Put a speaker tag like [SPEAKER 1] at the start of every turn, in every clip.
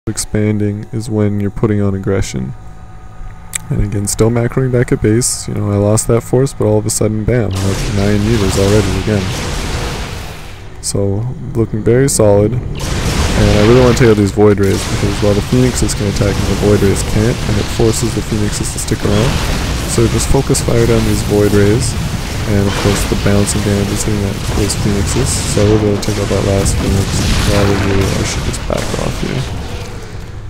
[SPEAKER 1] expanding is when you're putting on aggression. And again, still macroing back at base. You know, I lost that force, but all of a sudden, bam, I'm at 9 meters already again. So, looking very solid. And I really want to take out these Void Rays, because while the Phoenixes can attack and the Void Rays can't, and it forces the Phoenixes to stick around. So just focus fire down these Void Rays, and of course the bouncing damage is hitting at those Phoenixes. So we're going to take out that last Phoenix. Probably I should just back off here.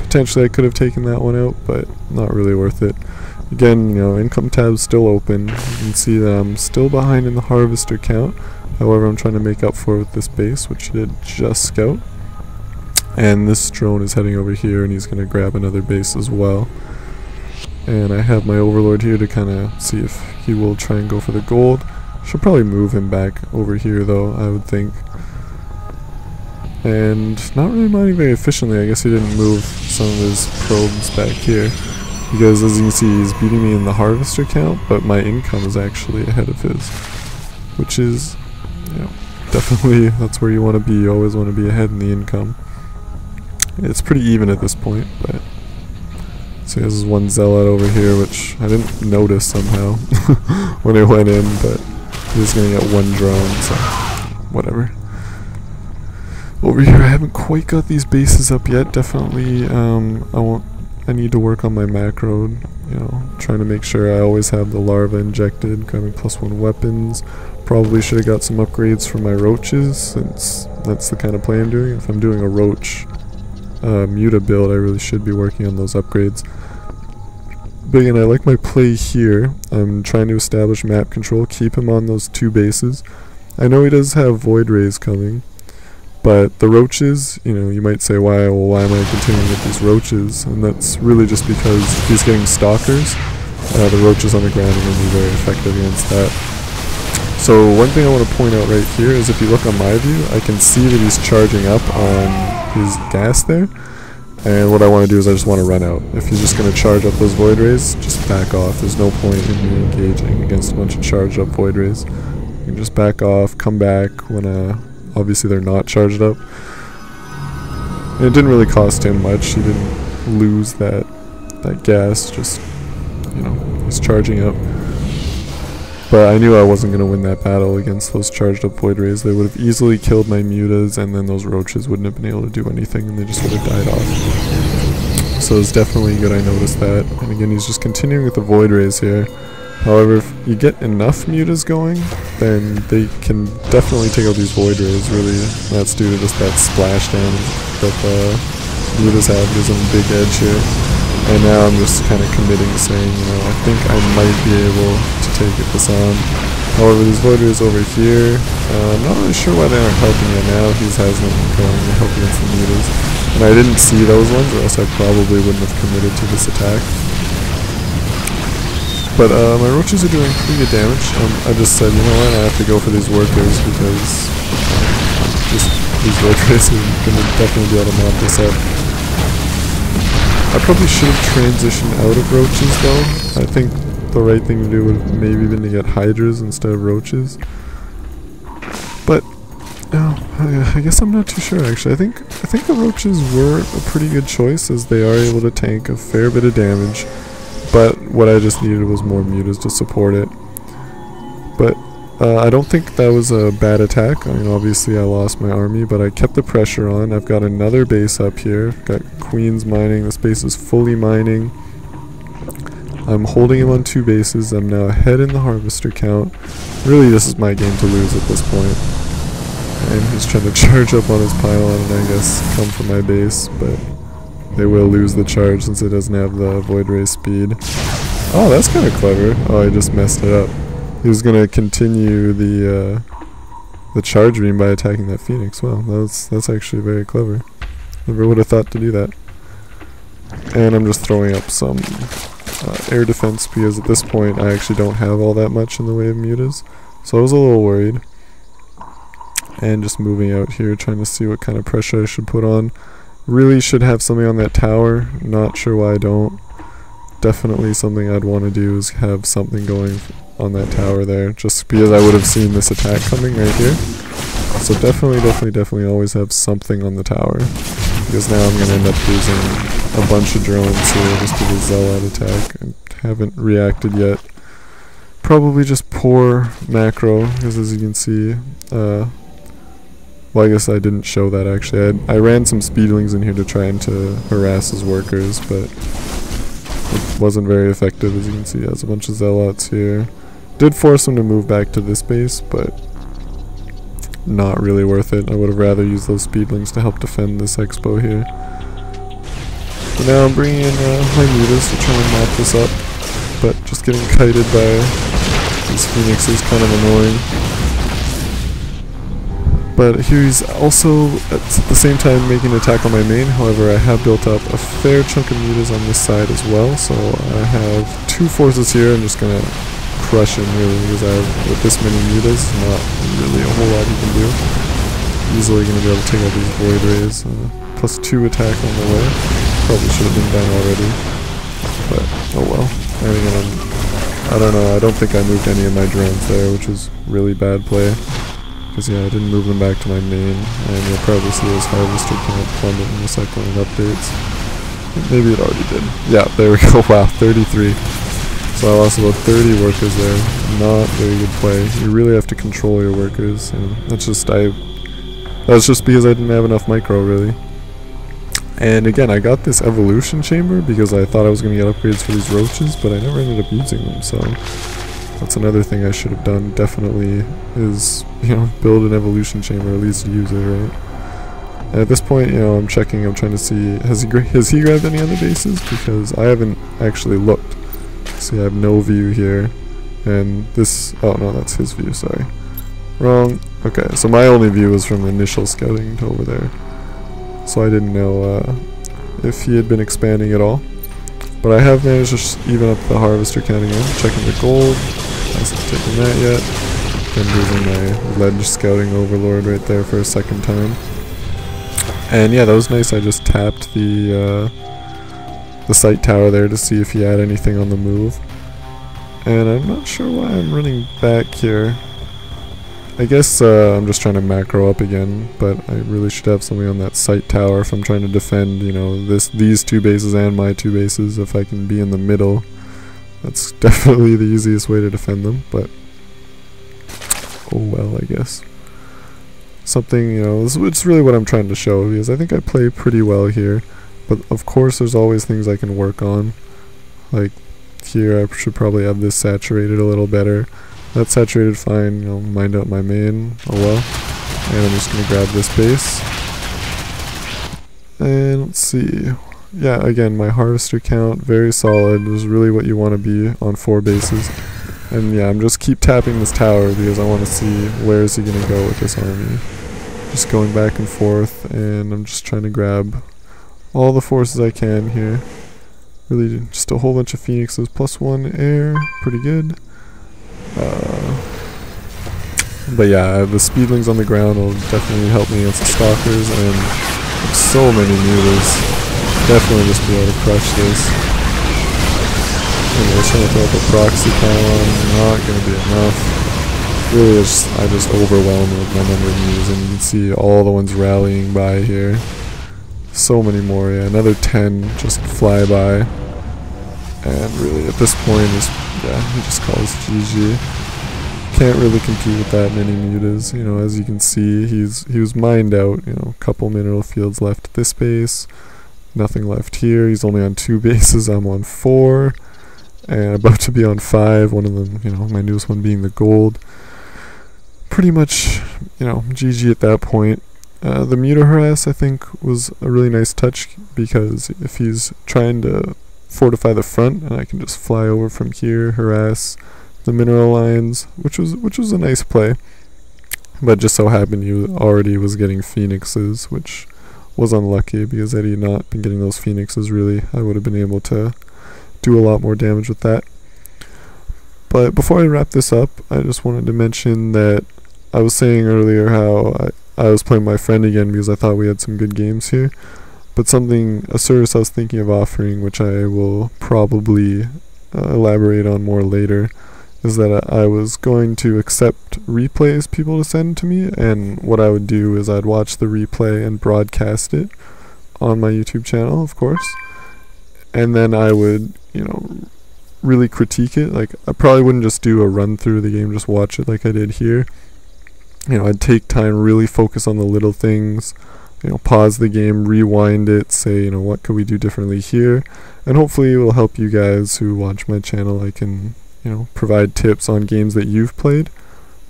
[SPEAKER 1] Potentially I could have taken that one out, but not really worth it. Again, you know, income tab's still open. You can see that I'm still behind in the harvester count. However, I'm trying to make up for it with this base, which did just scout. And this drone is heading over here, and he's going to grab another base as well. And I have my Overlord here to kind of see if he will try and go for the gold. Should probably move him back over here though, I would think. And not really mining very efficiently. I guess he didn't move some of his probes back here. Because as you can see, he's beating me in the harvester count, but my income is actually ahead of his. Which is, you know, definitely that's where you want to be. You always want to be ahead in the income. It's pretty even at this point, but so there's one zealot over here, which I didn't notice somehow when I went in, but he's gonna get one drone, so whatever. Over here, I haven't quite got these bases up yet. Definitely, I need to work on my macro. You know, trying to make sure I always have the larva injected, grabbing +1 weapons. Probably should have got some upgrades for my roaches, since that's the kind of play I'm doing. If I'm doing a roach muta build, I really should be working on those upgrades. But again, I like my play here. I'm trying to establish map control, keep him on those 2 bases. I know he does have Void Rays coming, but the roaches, you know, you might say, why am I continuing with these roaches? And that's really just because if he's getting stalkers, the roaches on the ground are going to be very effective against that. So one thing I want to point out right here is if you look on my view, I can see that he's charging up on his gas there, and what I want to do is I just want to run out. If he's just going to charge up those Void Rays, just back off. There's no point in me engaging against a bunch of charged up Void Rays. You can just back off, come back when obviously they're not charged up. And it didn't really cost him much. He didn't lose that gas, just, you know, he's charging up. But I knew I wasn't going to win that battle against those charged up Void Rays. They would have easily killed my mutas, and then those roaches wouldn't have been able to do anything, and they just would have died off. So it's definitely good I noticed that. And again, he's just continuing with the Void Rays here. However, if you get enough mutas going, then they can definitely take out these Void Rays, really. That's due to just that splash damage that the mutas have. Gives them a big edge here. And now I'm just kind of committing, saying, you know, I think I might be able to take this on. However, these Void Rays over here, I'm not really sure why they aren't helping yet now. He has them going to help against the mutas. And I didn't see those ones, or else I probably wouldn't have committed to this attack. But my roaches are doing pretty good damage. I just said, you know what, I have to go for these workers, because just these Void Rays are going to definitely be able to mop this up. I probably should have transitioned out of roaches though. I think the right thing to do would have maybe been to get hydras instead of roaches. But I guess I'm not too sure actually. I think the roaches were a pretty good choice, as they are able to tank a fair bit of damage. But what I just needed was more mutas to support it. But I don't think that was a bad attack. I mean, obviously I lost my army, but I kept the pressure on. I've got another base up here. Got Queens mining. This base is fully mining. I'm holding him on 2 bases. I'm now ahead in the harvester count. Really, this is my game to lose at this point. And he's trying to charge up on his pylon and I guess come for my base, but they will lose the charge since it doesn't have the Void Ray speed. Oh, that's kind of clever. Oh, I just messed it up. He was going to continue the charge beam by attacking that Phoenix. Well, that's actually very clever. Never would have thought to do that. And I'm just throwing up some air defense, because at this point I actually don't have all that much in the way of mutas. So I was a little worried. And just moving out here, trying to see what kind of pressure I should put on. Really should have something on that tower. Not sure why I don't. Definitely something I'd want to do is have something going on that tower there, just because I would have seen this attack coming right here. So definitely always have something on the tower. because now I'm going to end up losing a bunch of drones here just to the Zealot attack. I haven't reacted yet. Probably just poor macro, because as you can see, well, I guess I didn't show that actually. I ran some speedlings in here to try and to harass his workers, but it wasn't very effective. As you can see, he has a bunch of Zealots here. Did force him to move back to this base, but not really worth it. I would have rather used those speedlings to help defend this expo here. But now I'm bringing in my mutas to try and mop this up, but just getting kited by these phoenixes, kind of annoying. But here he's also at the same time making an attack on my main. However, I have built up a fair chunk of mutas on this side as well, so I have 2 forces here. I'm just gonna crush him really, because I have, with this many mutas, not really a whole lot he can do. Easily gonna be able to take out these void rays. Plus 2 attack on the way. Probably should have been done already, but oh well. And again, I don't know, I don't think I moved any of my drones there, which is really bad play. Because yeah, I didn't move them back to my main, and you'll probably see this harvester can't plummet in the cycling updates. Maybe it already did. Yeah, there we go. Wow, 33. So I lost about 30 workers there. Not very good play. You really have to control your workers, and that's just because I didn't have enough micro really. And again, I got this evolution chamber because I thought I was going to get upgrades for these roaches, but I never ended up using them, so that's another thing I should have done, definitely, is, you know, build an evolution chamber, at least use it, right? And at this point, you know, I'm checking, I'm trying to see, has he grabbed any other bases? Because I haven't actually looked. See, I have no view here, and this, oh no, that's his view, sorry. Wrong. Okay, so my only view was from initial scouting to over there. So I didn't know if he had been expanding at all. But I have managed to just even up the harvester count again. Checking the gold. Hasn't taken that yet. Then losing my ledge scouting overlord right there for a second time. And yeah, that was nice. I just tapped the sight tower there to see if he had anything on the move. And I'm not sure why I'm running back here. I guess I'm just trying to macro up again, but I really should have something on that sight tower if I'm trying to defend, you know, these 2 bases and my 2 bases. If I can be in the middle, that's definitely the easiest way to defend them, but oh well, I guess. Something, you know, it's really what I'm trying to show, because I think I play pretty well here, but of course there's always things I can work on. Like here, I should probably have this saturated a little better. That's saturated fine, you know, mind up my main, oh well. And I'm just gonna grab this base. And let's see. Yeah, again, my harvester count, very solid. This is really what you want to be on 4 bases. And yeah, I'm just keep tapping this tower because I want to see where is he gonna go with this army. Just going back and forth, and I'm just trying to grab all the forces I can here. Really just a whole bunch of phoenixes, +1 air, pretty good. But yeah, the speedlings on the ground will definitely help me against the stalkers, and so many mutas. Definitely just be able to crush this. Anyway, trying to throw up a proxy pylon, not going to be enough. Really, I just overwhelmed with my number of mutas, and you can see all the ones rallying by here. So many more, yeah, another 10 just fly by. And really, at this point, he just calls GG. Can't really compete with that many mutas. You know, as you can see, he was mined out. You know, a couple mineral fields left at this base, nothing left here. He's only on 2 bases. I'm on 4, and about to be on 5. One of them, you know, my newest one being the gold. Pretty much, you know, GG at that point. The muta harass, I think, was a really nice touch, because if he's trying to fortify the front, and I can just fly over from here, harass the mineral lines, which was a nice play. But just so happened he already was getting phoenixes, which was unlucky, because had he not been getting those phoenixes, really, I would have been able to do a lot more damage with that. But before I wrap this up, I just wanted to mention that I was saying earlier how I was playing my friend again because I thought we had some good games here. But a service I was thinking of offering, which I will probably elaborate on more later, is that I was going to accept replays people to send to me, and what I would do is I'd watch the replay and broadcast it on my YouTube channel, of course, and then I would, you know, really critique it. Like, I probably wouldn't just do a run through the game, just watch it like I did here. You know, I'd take time, really focus on the little things, you know, pause the game, rewind it, say, you know, what could we do differently here, and hopefully it will help you guys who watch my channel. I can, you know, provide tips on games that you've played,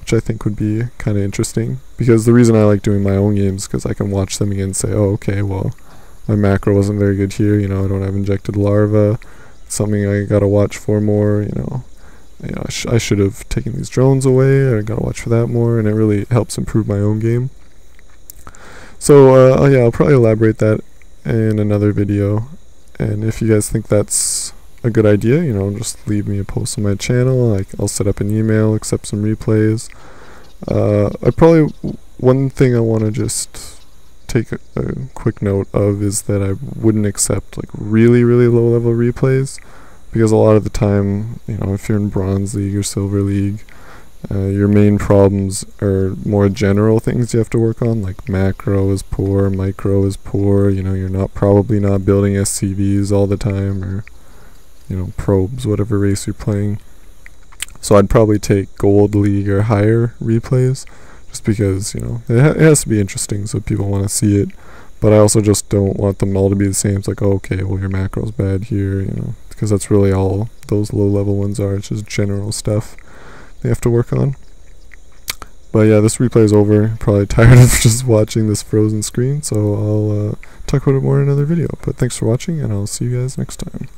[SPEAKER 1] which I think would be kind of interesting, because the reason I like doing my own games is because I can watch them again and say, oh, okay, well, my macro wasn't very good here, you know, I don't have injected larva, it's something I gotta watch for more, you know, I should have taken these drones away, or I gotta watch for that more, and it really helps improve my own game. So yeah, I'll probably elaborate that in another video, and if you guys think that's a good idea, you know, just leave me a post on my channel. I'll set up an email, accept some replays. One thing I want to just take a quick note of is that I wouldn't accept like really low level replays, because a lot of the time, you know, if you're in Bronze League or Silver League, your main problems are more general things you have to work on, like macro is poor, micro is poor, you know, you're probably not building SCVs all the time, or, you know, probes, whatever race you're playing. So I'd probably take Gold League or higher replays, just because, you know, it has to be interesting so people want to see it, but I also just don't want them all to be the same. It's like, oh, okay, well, your macro's bad here, you know, because that's really all those low level ones are. It's just general stuff they have to work on. But yeah, this replay is over. Probably tired of just watching this frozen screen, so I'll talk about it more in another video. But thanks for watching, and I'll see you guys next time.